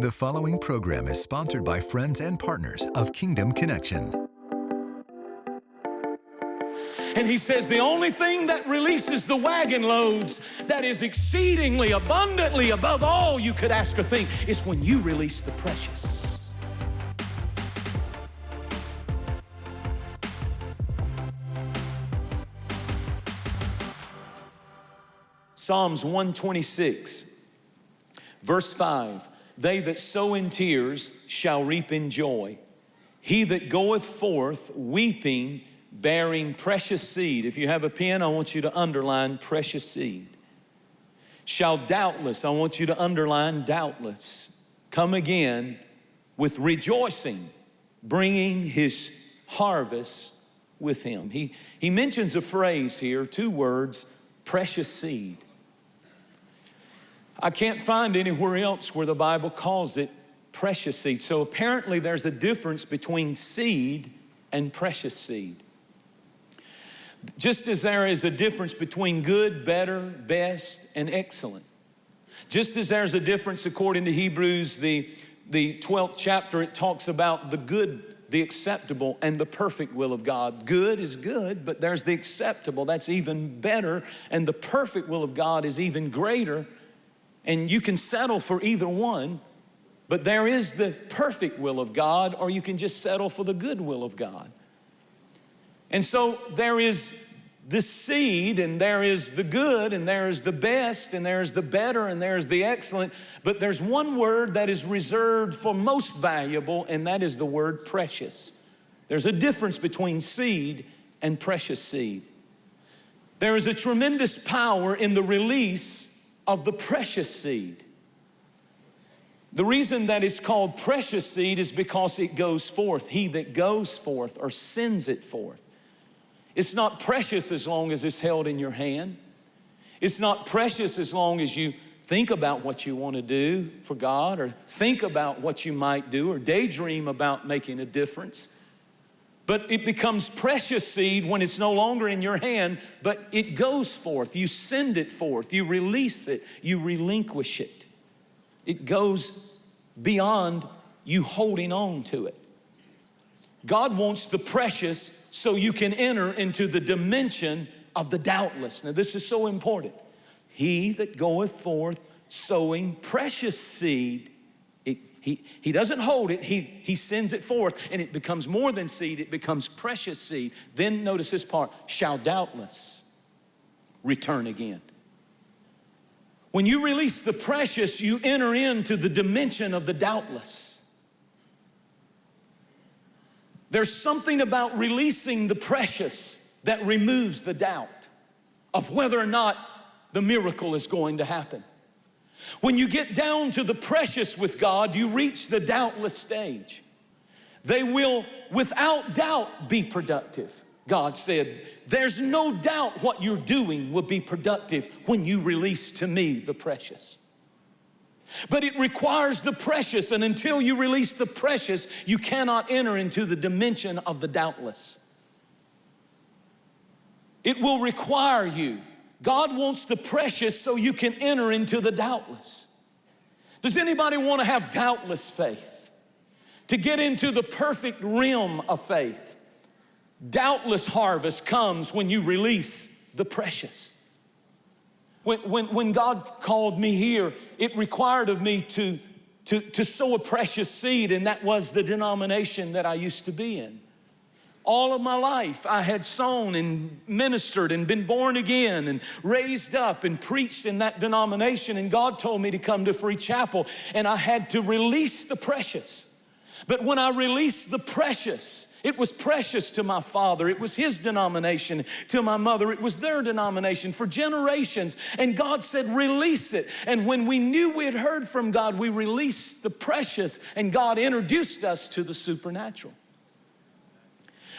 The following program is sponsored by friends and partners of Kingdom Connection. And he says the only thing that releases the wagon loads that is exceedingly abundantly above all you could ask or think is when you release the precious. Psalms 126, verse 5, they that sow in tears shall reap in joy. He that goeth forth weeping, bearing precious seed. If you have a pen, I want you to underline precious seed. Shall doubtless, I want you to underline doubtless, come again with rejoicing, bringing his harvest with him. He mentions a phrase here, two words, precious seed. I can't find anywhere else where the Bible calls it precious seed. So apparently there's a difference between seed and precious seed. Just as there is a difference between good, better, best, and excellent. Just as there's a difference according to Hebrews, the 12th chapter, it talks about the good, the acceptable, and the perfect will of God. Good is good, but there's the acceptable, that's even better, and the perfect will of God is even greater. And you can settle for either one, but there is the perfect will of God, or you can just settle for the good will of God. And so there is the seed, and there is the good, and there is the best, and there is the better, and there is the excellent. But there's one word that is reserved for most valuable, and that is the word precious. There's a difference between seed and precious seed. There is a tremendous power in the release of the precious seed. The reason that it's called precious seed is because it goes forth. He that goes forth or sends it forth. It's not precious as long as it's held in your hand. It's not precious as long as you think about what you want to do for God, or think about what you might do, or daydream about making a difference. But it becomes precious seed when it's no longer in your hand, but it goes forth. You send it forth. You release it. You relinquish it. It goes beyond you holding on to it. God wants the precious so you can enter into the dimension of the doubtless. Now, this is so important. He that goeth forth sowing precious seed, he doesn't hold it, he sends it forth, and it becomes more than seed, it becomes precious seed. Then notice this part, shall doubtless return again. When you release the precious, you enter into the dimension of the doubtless. There's something about releasing the precious that removes the doubt of whether or not the miracle is going to happen. When you get down to the precious with God, you reach the doubtless stage. They will, without doubt, be productive. God said, there's no doubt what you're doing will be productive when you release to me the precious. But it requires the precious, and until you release the precious, you cannot enter into the dimension of the doubtless. It will require you. God wants the precious so you can enter into the doubtless. Does anybody want to have doubtless faith? To get into the perfect realm of faith? Doubtless harvest comes when you release the precious. When God called me here, it required of me to sow a precious seed, and that was the denomination that I used to be in. All of my life, I had sown and ministered and been born again and raised up and preached in that denomination, and God told me to come to Free Chapel, and I had to release the precious. But when I released the precious, it was precious to my father. It was his denomination. To my mother, it was their denomination for generations. And God said, release it. And when we knew we had heard from God, we released the precious, and God introduced us to the supernatural.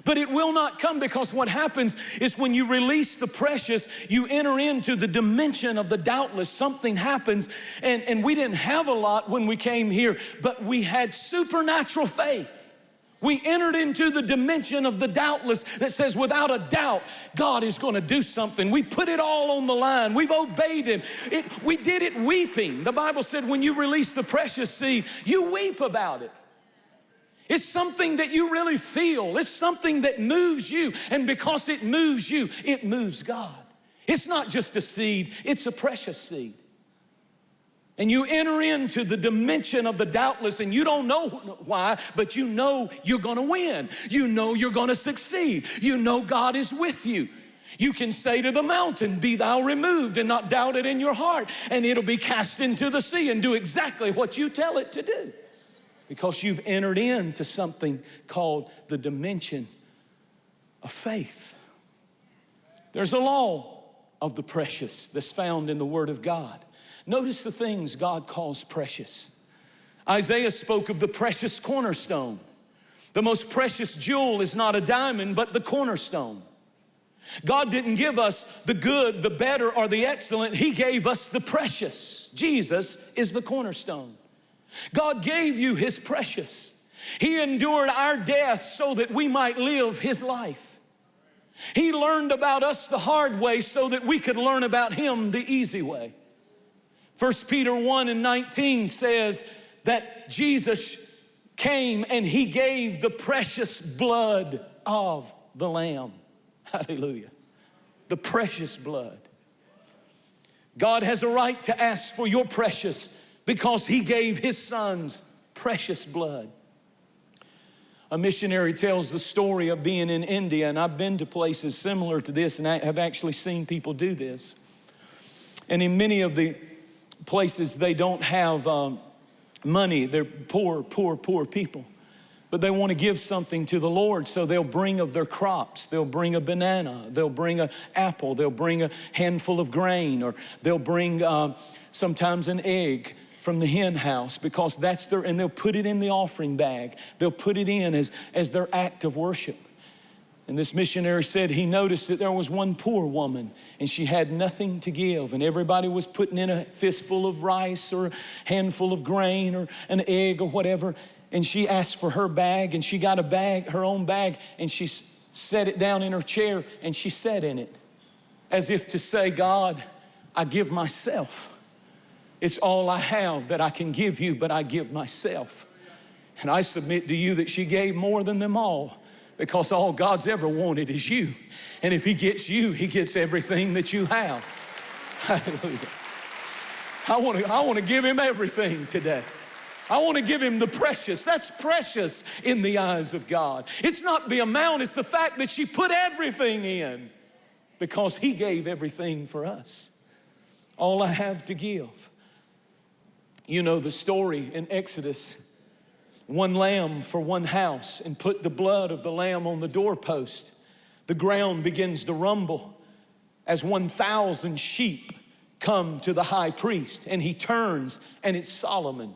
But it will not come, because what happens is when you release the precious, you enter into the dimension of the doubtless. Something happens, and we didn't have a lot when we came here, but we had supernatural faith. We entered into the dimension of the doubtless that says without a doubt, God is going to do something. We put it all on the line. We've obeyed Him. We did it weeping. The Bible said when you release the precious seed, you weep about it. It's something that you really feel. It's something that moves you. And because it moves you, it moves God. It's not just a seed, it's a precious seed. And you enter into the dimension of the doubtless, and you don't know why, but you know you're gonna win. You know you're gonna succeed. You know God is with you. You can say to the mountain, be thou removed, and not doubt it in your heart, and it'll be cast into the sea and do exactly what you tell it to do. Because you've entered into something called the dimension of faith. There's a law of the precious that's found in the Word of God. Notice the things God calls precious. Isaiah spoke of the precious cornerstone. The most precious jewel is not a diamond, but the cornerstone. God didn't give us the good, the better, or the excellent. He gave us the precious. Jesus is the cornerstone. God gave you His precious. He endured our death so that we might live His life. He learned about us the hard way so that we could learn about Him the easy way. 1 Peter 1:19 says that Jesus came and He gave the precious blood of the Lamb. Hallelujah. The precious blood. God has a right to ask for your precious because He gave His Son's precious blood. A missionary tells the story of being in India, and I've been to places similar to this, and I have actually seen people do this. And in many of the places, they don't have money. They're poor people. But they want to give something to the Lord, so they'll bring of their crops. They'll bring a banana. They'll bring an apple. They'll bring a handful of grain, or they'll bring sometimes an egg from the hen house, because that's their, and they'll put it in the offering bag. They'll put it in as their act of worship. And this missionary said he noticed that there was one poor woman and she had nothing to give, and everybody was putting in a fistful of rice or a handful of grain or an egg or whatever. And she asked for her bag, and she got a bag, her own bag, and she set it down in her chair and she sat in it as if to say, God, I give myself. It's all I have that I can give you, but I give myself. And I submit to you that she gave more than them all, because all God's ever wanted is you. And if He gets you, He gets everything that you have. Hallelujah. I want to give Him everything today. I want to give Him the precious. That's precious in the eyes of God. It's not the amount, it's the fact that she put everything in, because He gave everything for us. All I have to give. You know the story in Exodus. One lamb for one house, and put the blood of the lamb on the doorpost. The ground begins to rumble as 1,000 sheep come to the high priest, and he turns, and it's Solomon.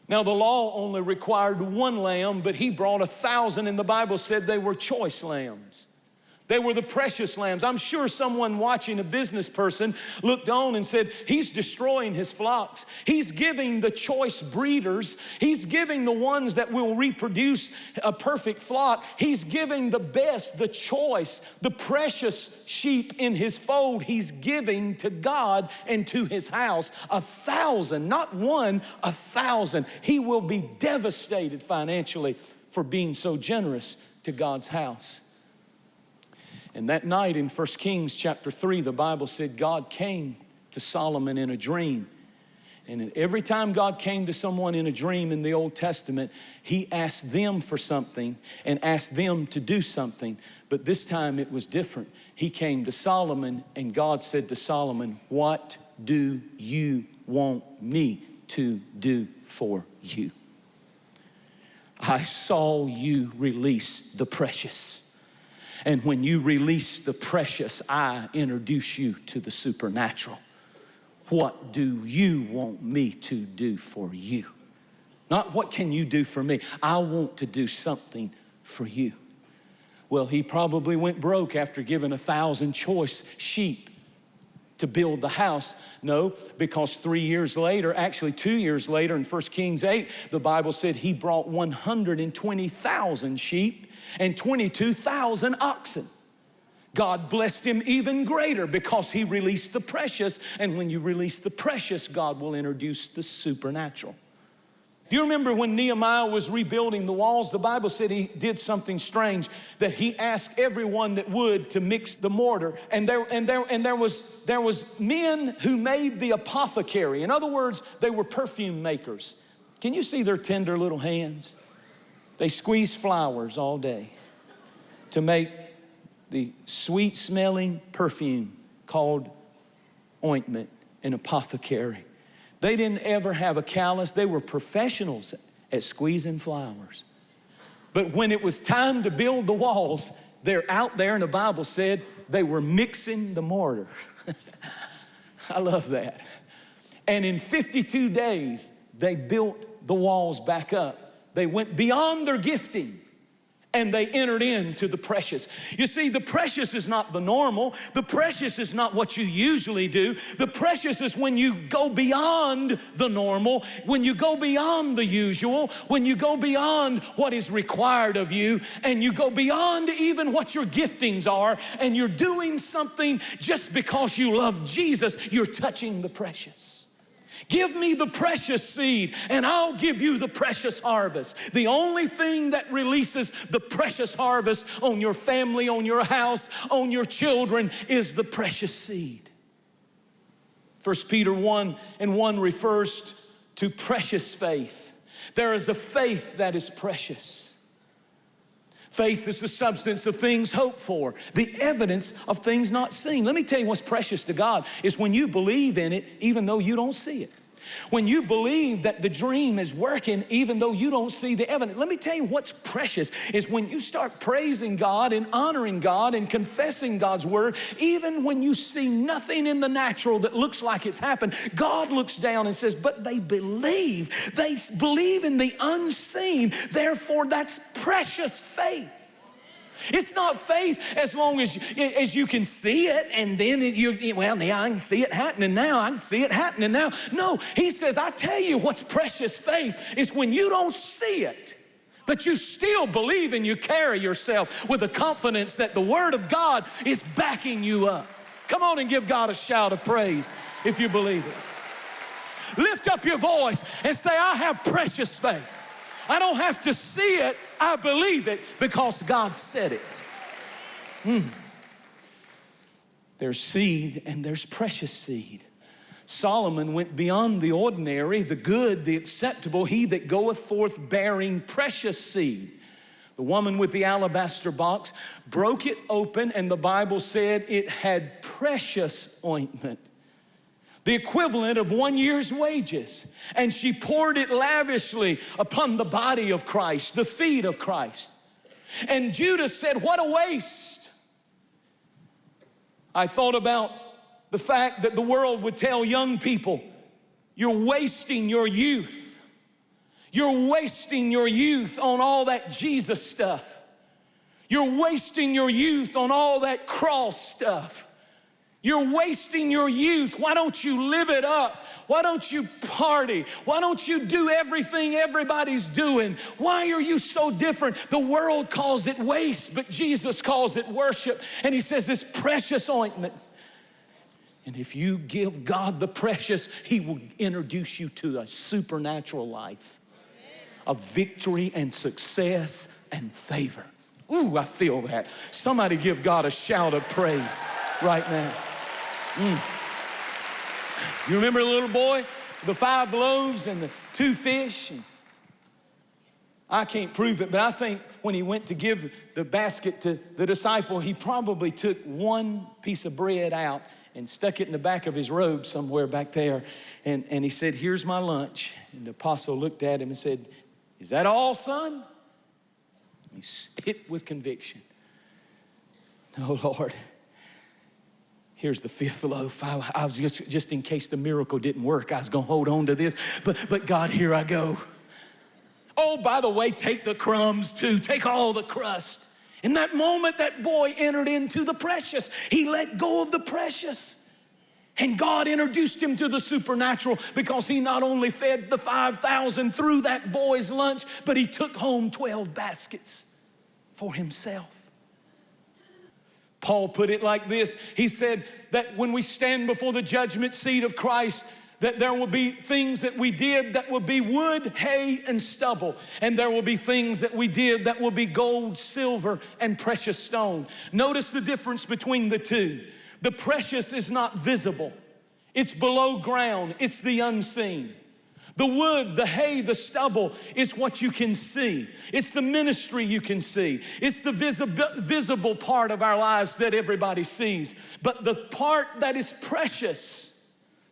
Now the law only required one lamb, but he brought 1,000, and the Bible said they were choice lambs. They were the precious lambs. I'm sure someone watching, a business person, looked on and said, he's destroying his flocks. He's giving the choice breeders. He's giving the ones that will reproduce a perfect flock. He's giving the best, the choice, the precious sheep in His fold. He's giving to God and to His house 1,000, not one, 1,000. He will be devastated financially for being so generous to God's house. And that night in 1 Kings chapter 3, the Bible said God came to Solomon in a dream. And every time God came to someone in a dream in the Old Testament, He asked them for something and asked them to do something. But this time it was different. He came to Solomon, and God said to Solomon, what do you want me to do for you? I saw you release the precious. And when you release the precious, I introduce you to the supernatural. What do you want me to do for you? Not what can you do for me? I want to do something for you. Well, he probably went broke after giving 1,000 choice sheep. to build the house? No, because 3 years later, actually 2 years later, in 1 Kings 8, the Bible said he brought 120,000 sheep and 22,000 oxen. God blessed him even greater because he released the precious. And when you release the precious, God will introduce the supernatural. Do you remember when Nehemiah was rebuilding the walls? The Bible said he did something strange, that he asked everyone that would to mix the mortar. And there was men who made the apothecary. In other words, they were perfume makers. Can you see their tender little hands? They squeeze flowers all day to make the sweet smelling perfume called ointment, an apothecary. They didn't ever have a callus. They were professionals at squeezing flowers. But when it was time to build the walls, they're out there, and the Bible said they were mixing the mortar. I love that. And in 52 days, they built the walls back up. They went beyond their gifting, and they entered into the precious. You see, the precious is not the normal. The precious is not what you usually do. The precious is when you go beyond the normal, when you go beyond the usual, when you go beyond what is required of you, and you go beyond even what your giftings are, and you're doing something just because you love Jesus. You're touching the precious. Give me the precious seed, and I'll give you the precious harvest. The only thing that releases the precious harvest on your family, on your house, on your children is the precious seed. 1 Peter 1:1 refers to precious faith. There is a faith that is precious. Faith is the substance of things hoped for, the evidence of things not seen. Let me tell you what's precious to God is when you believe in it even though you don't see it. When you believe that the dream is working even though you don't see the evidence. Let me tell you what's precious is when you start praising God and honoring God and confessing God's word, even when you see nothing in the natural that looks like it's happened. God looks down and says, but they believe. They believe in the unseen. Therefore, that's precious faith. It's not faith as long as you can see it, and then yeah, I can see it happening now. I can see it happening now. No, he says, I tell you what's precious faith is when you don't see it, but you still believe and you carry yourself with the confidence that the word of God is backing you up. Come on and give God a shout of praise if you believe it. Lift up your voice and say, I have precious faith. I don't have to see it, I believe it because God said it. There's seed and there's precious seed. Solomon went beyond the ordinary, the good, the acceptable, he that goeth forth bearing precious seed. The woman with the alabaster box broke it open, and the Bible said it had precious ointment, the equivalent of 1 year's wages. And she poured it lavishly upon the body of Christ, the feet of Christ. And Judas said, what a waste. I thought about the fact that the world would tell young people, you're wasting your youth. You're wasting your youth on all that Jesus stuff. You're wasting your youth on all that cross stuff. You're wasting your youth. Why don't you live it up? Why don't you party? Why don't you do everything everybody's doing? Why are you so different? The world calls it waste, but Jesus calls it worship. And he says it's precious ointment. And if you give God the precious, he will introduce you to a supernatural life of victory and success and favor. Ooh, I feel that. Somebody give God a shout of praise right now. You remember the little boy, the 5 loaves and the 2 fish? And I can't prove it, but I think when he went to give the basket to the disciple, he probably took 1 piece of bread out and stuck it in the back of his robe somewhere back there. And he said, here's my lunch. And the apostle looked at him and said, is that all, son? He spit with conviction. No, Lord. Here's the 5th loaf. I was just in case the miracle didn't work, I was going to hold on to this. But God, here I go. Oh, by the way, take the crumbs too. Take all the crust. In that moment, that boy entered into the precious. He let go of the precious. And God introduced him to the supernatural because he not only fed the 5,000 through that boy's lunch, but he took home 12 baskets for himself. Paul put it like this. He said that when we stand before the judgment seat of Christ, that there will be things that we did that will be wood, hay, and stubble. And there will be things that we did that will be gold, silver, and precious stone. Notice the difference between the two. The precious is not visible. It's below ground. It's the unseen. The wood, the hay, the stubble is what you can see. It's the ministry you can see. It's the visible part of our lives that everybody sees. But the part that is precious,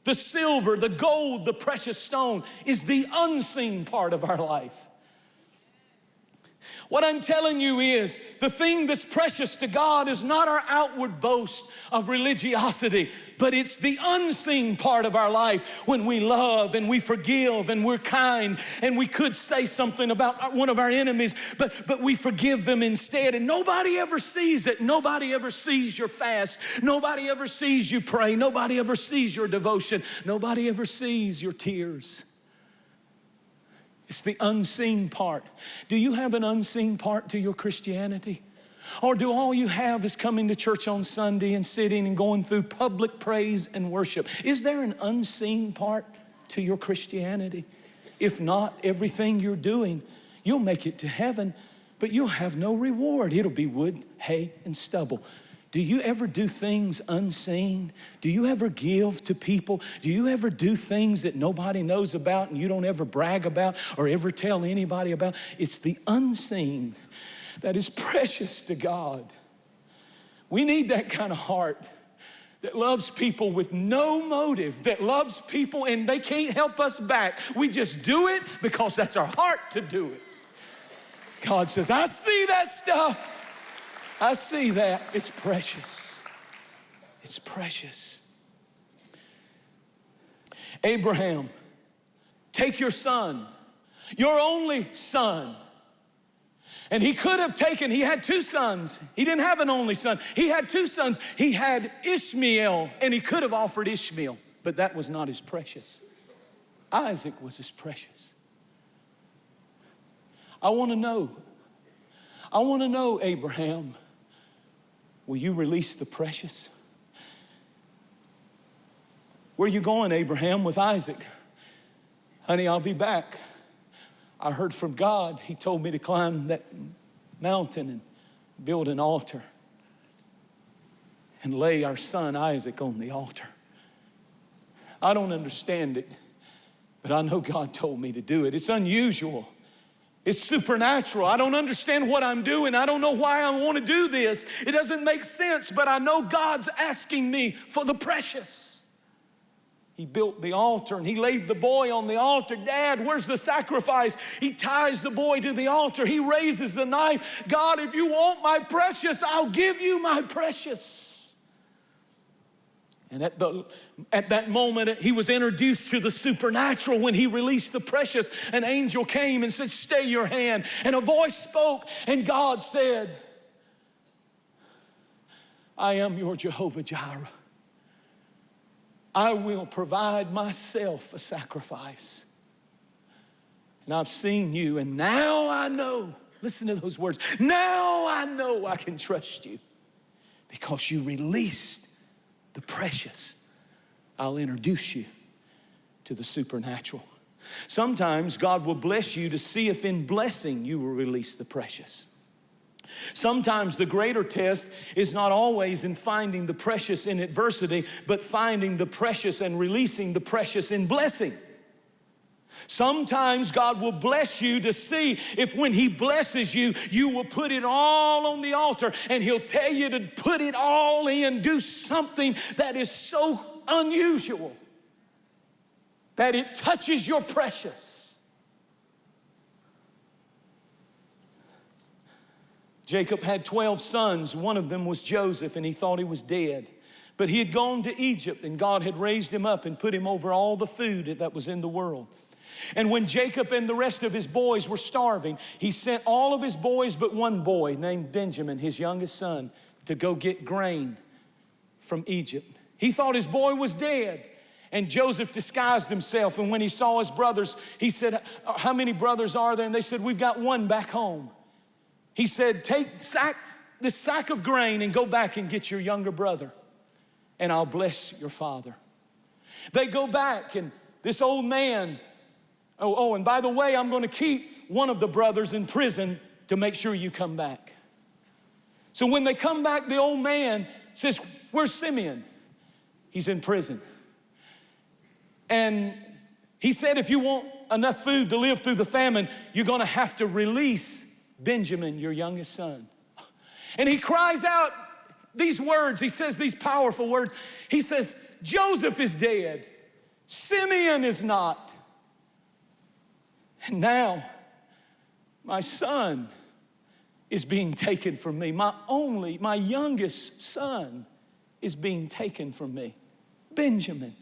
the silver, the gold, the precious stone, is the unseen part of our life. What I'm telling you is the thing that's precious to God is not our outward boast of religiosity, but it's the unseen part of our life when we love and we forgive and we're kind, and we could say something about one of our enemies, but we forgive them instead, and nobody ever sees it. Nobody ever sees your fast. Nobody ever sees you pray. Nobody ever sees your devotion. Nobody ever sees your tears. It's the unseen part. Do you have an unseen part to your Christianity? Or do all you have is coming to church on Sunday and sitting and going through public praise and worship? Is there an unseen part to your Christianity? If not, everything you're doing, you'll make it to heaven, but you'll have no reward. It'll be wood, hay, and stubble. Do you ever do things unseen? Do you ever give to people? Do you ever do things that nobody knows about and you don't ever brag about or ever tell anybody about? It's the unseen that is precious to God. We need that kind of heart that loves people with no motive, that loves people and they can't help us back. We just do it because that's our heart to do it. God says, I see that stuff. I see that. It's precious. It's precious. Abraham, take your son, your only son. And he could have taken, he had two sons. He didn't have an only son. He had two sons. He had Ishmael, and he could have offered Ishmael, but that was not as precious. Isaac was as precious. I want to know, Abraham, will you release the precious? Where are you going, Abraham, with Isaac? Honey, I'll be back. I heard from God. He told me to climb that mountain and build an altar and lay our son Isaac on the altar. I don't understand it, but I know God told me to do it. It's unusual. It's supernatural. I don't understand what I'm doing. I don't know why I want to do this. It doesn't make sense, but I know God's asking me for the precious. He built the altar and he laid the boy on the altar. Dad, where's the sacrifice? He ties the boy to the altar. He raises the knife. God, if you want my precious, I'll give you my precious. And at that moment, he was introduced to the supernatural when he released the precious. An angel came and said, stay your hand. And a voice spoke, and God said, I am your Jehovah Jireh. I will provide myself a sacrifice. And I've seen you, and now I know, listen to those words, now I know I can trust you because you released the precious. I'll introduce you to the supernatural. Sometimes God will bless you to see if in blessing you will release the precious. Sometimes the greater test is not always in finding the precious in adversity, but finding the precious and releasing the precious in blessing. Sometimes God will bless you to see if when he blesses you, you will put it all on the altar, and he'll tell you to put it all in, do something that is so unusual that it touches your precious. Jacob had 12 sons. One of them was Joseph, and he thought he was dead. But he had gone to Egypt, and God had raised him up and put him over all the food that was in the world. And when Jacob and the rest of his boys were starving, he sent all of his boys but one boy named Benjamin, his youngest son, to go get grain from Egypt. He thought his boy was dead. And Joseph disguised himself. And when he saw his brothers, he said, how many brothers are there? And they said, we've got one back home. He said, take this sack of grain and go back and get your younger brother, and I'll bless your father. They go back, and this old man, and by the way, I'm going to keep one of the brothers in prison to make sure you come back. So when they come back, the old man says, where's Simeon? He's in prison. And he said, if you want enough food to live through the famine, you're going to have to release Benjamin, your youngest son. And he cries out these words. He says these powerful words. He says, Joseph is dead. Simeon is not. And now my son is being taken from me. My youngest son is being taken from me. Benjamin.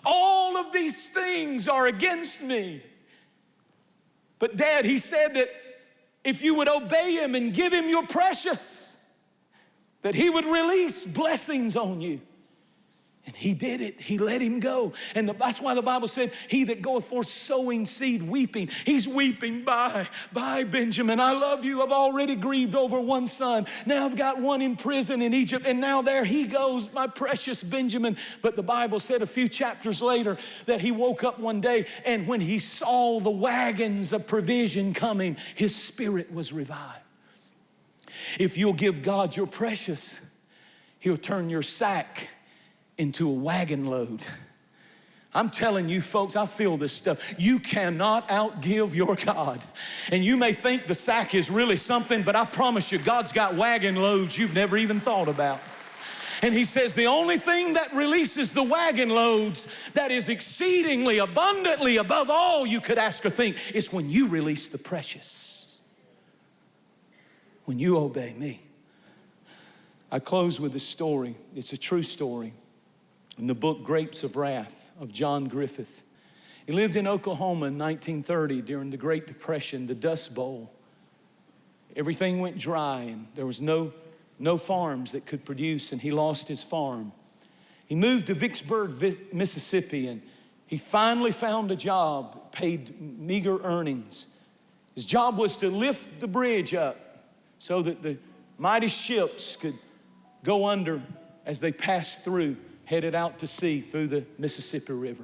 All of these things are against me. But Dad, he said that if you would obey him and give him your precious, that he would release blessings on you. And he did it. He let him go. And that's why the Bible said, he that goeth forth sowing seed, weeping. He's weeping, bye, Benjamin. I love you. I've already grieved over one son. Now I've got one in prison in Egypt. And now there he goes, my precious Benjamin. But the Bible said a few chapters later that he woke up one day, and when he saw the wagons of provision coming, his spirit was revived. If you'll give God your precious, he'll turn your sack into a wagon load. I'm telling you folks, I feel this stuff. You cannot outgive your God. And you may think the sack is really something, but I promise you, God's got wagon loads you've never even thought about. And he says the only thing that releases the wagon loads that is exceedingly abundantly above all you could ask or think is when you release the precious. When you obey me. I close with a story. It's a true story. In the book Grapes of Wrath of John Griffith. He lived in Oklahoma in 1930 during the Great Depression, the Dust Bowl. Everything went dry and there was no farms that could produce, and he lost his farm. He moved to Vicksburg, Mississippi, and he finally found a job, paid meager earnings. His job was to lift the bridge up so that the mighty ships could go under as they passed through, headed out to sea through the Mississippi River.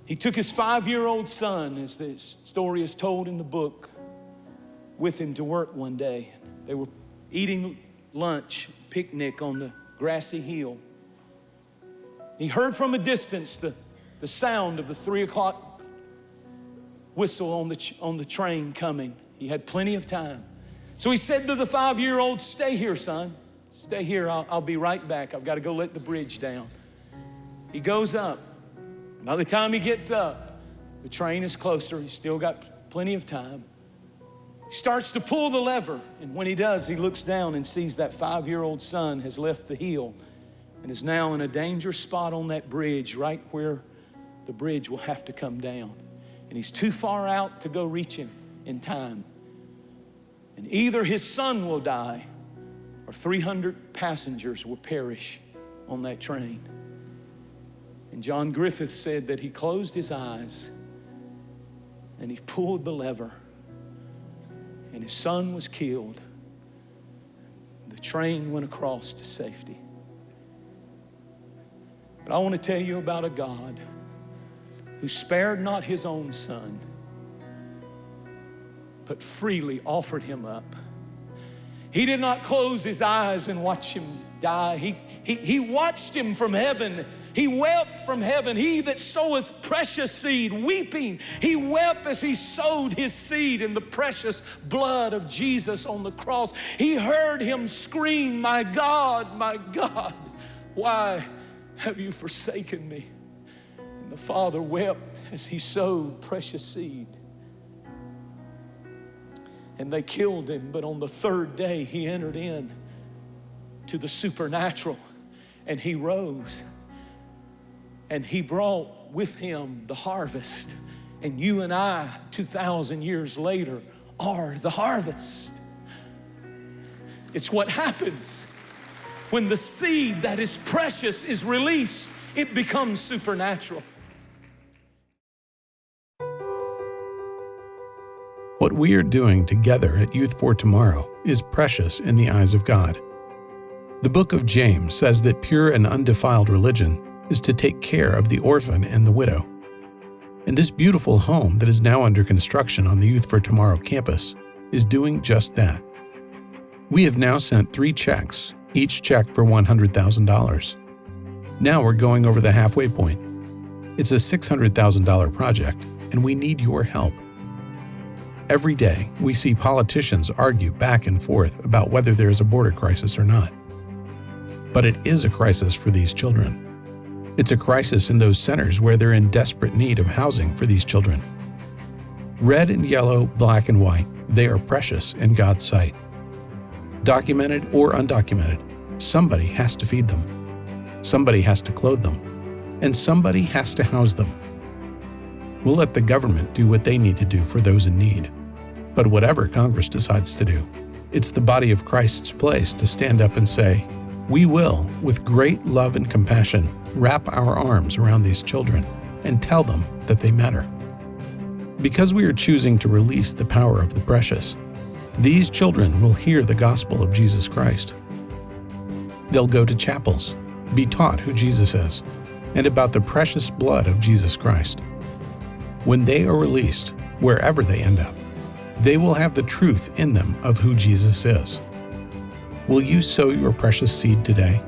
He took his 5-year-old son, as the story is told in the book, with him to work one day. They were eating lunch, picnic on the grassy hill. He heard from a distance the sound of the 3 o'clock whistle on the train coming. He had plenty of time. So he said to the 5-year-old, stay here, son. Stay here, I'll be right back. I've got to go let the bridge down. He goes up. By the time he gets up, the train is closer. He's still got plenty of time. He starts to pull the lever, and when he does, he looks down and sees that 5-year-old son has left the hill and is now in a dangerous spot on that bridge, right where the bridge will have to come down. And he's too far out to go reach him in time. And either his son will die or 300 passengers will perish on that train. And John Griffith said that he closed his eyes and he pulled the lever, and his son was killed. The train went across to safety. But I want to tell you about a God who spared not his own son, but freely offered him up. He did not close his eyes and watch him die. He watched him from heaven. He wept from heaven. He that soweth precious seed, weeping, he wept as he sowed his seed in the precious blood of Jesus on the cross. He heard him scream, my God, why have you forsaken me? And the Father wept as he sowed precious seed. And they killed him, but on the 3rd day he entered in to the supernatural, and he rose, and he brought with him the harvest. And you and I, 2,000 years later, are the harvest. It's what happens When the seed that is precious is released, it becomes supernatural. What we are doing together at Youth for Tomorrow is precious in the eyes of God. The book of James says that pure and undefiled religion is to take care of the orphan and the widow. And this beautiful home that is now under construction on the Youth for Tomorrow campus is doing just that. We have now sent 3 checks, each check for $100,000. Now we're going over the halfway point. It's a $600,000 project, and we need your help. Every day, we see politicians argue back and forth about whether there is a border crisis or not. But it is a crisis for these children. It's a crisis in those centers where they're in desperate need of housing for these children. Red and yellow, black and white, they are precious in God's sight. Documented or undocumented, somebody has to feed them. Somebody has to clothe them. And somebody has to house them. We'll let the government do what they need to do for those in need. But whatever Congress decides to do, it's the body of Christ's place to stand up and say, we will, with great love and compassion, wrap our arms around these children and tell them that they matter. Because we are choosing to release the power of the precious, these children will hear the gospel of Jesus Christ. They'll go to chapels, be taught who Jesus is, and about the precious blood of Jesus Christ. When they are released, wherever they end up, they will have the truth in them of who Jesus is. Will you sow your precious seed today?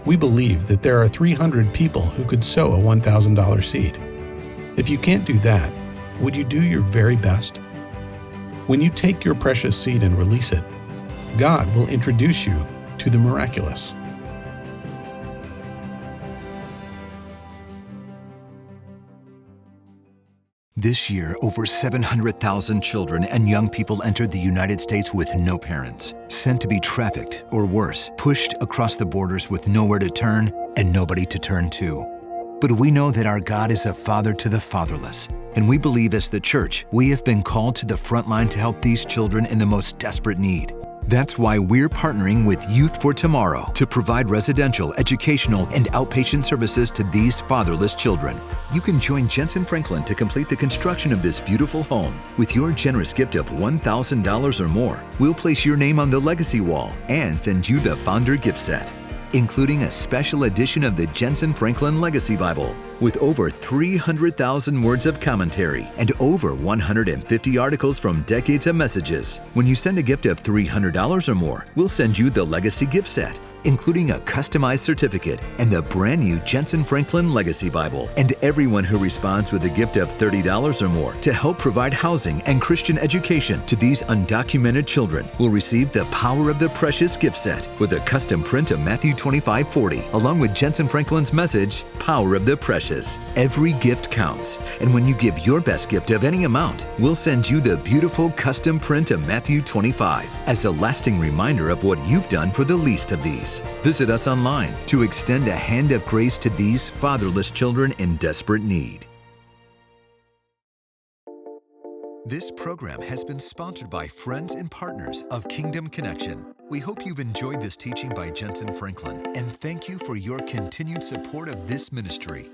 We believe that there are 300 people who could sow a $1,000 seed. If you can't do that, would you do your very best? When you take your precious seed and release it, God will introduce you to the miraculous. This year, over 700,000 children and young people entered the United States with no parents, sent to be trafficked or worse, pushed across the borders with nowhere to turn and nobody to turn to. But we know that our God is a father to the fatherless, and we believe as the church, we have been called to the front line to help these children in the most desperate need. That's why we're partnering with Youth for Tomorrow to provide residential, educational, and outpatient services to these fatherless children. You can join Jentezen Franklin to complete the construction of this beautiful home. With your generous gift of $1,000 or more, we'll place your name on the legacy wall and send you the Founder Gift Set, including a special edition of the Jentezen Franklin Legacy Bible with over 300,000 words of commentary and over 150 articles from decades of messages. When you send a gift of $300 or more, we'll send you the Legacy Gift Set, including a customized certificate and the brand new Jentezen Franklin Legacy Bible. And everyone who responds with a gift of $30 or more to help provide housing and Christian education to these undocumented children will receive the Power of the Precious Gift Set with a custom print of Matthew 25:40, along with Jentezen Franklin's message, Power of the Precious. Every gift counts, and when you give your best gift of any amount, we'll send you the beautiful custom print of Matthew 25 as a lasting reminder of what you've done for the least of these. Visit us online to extend a hand of grace to these fatherless children in desperate need. This program has been sponsored by friends and partners of Kingdom Connection. We hope you've enjoyed this teaching by Jentezen Franklin, and thank you for your continued support of this ministry.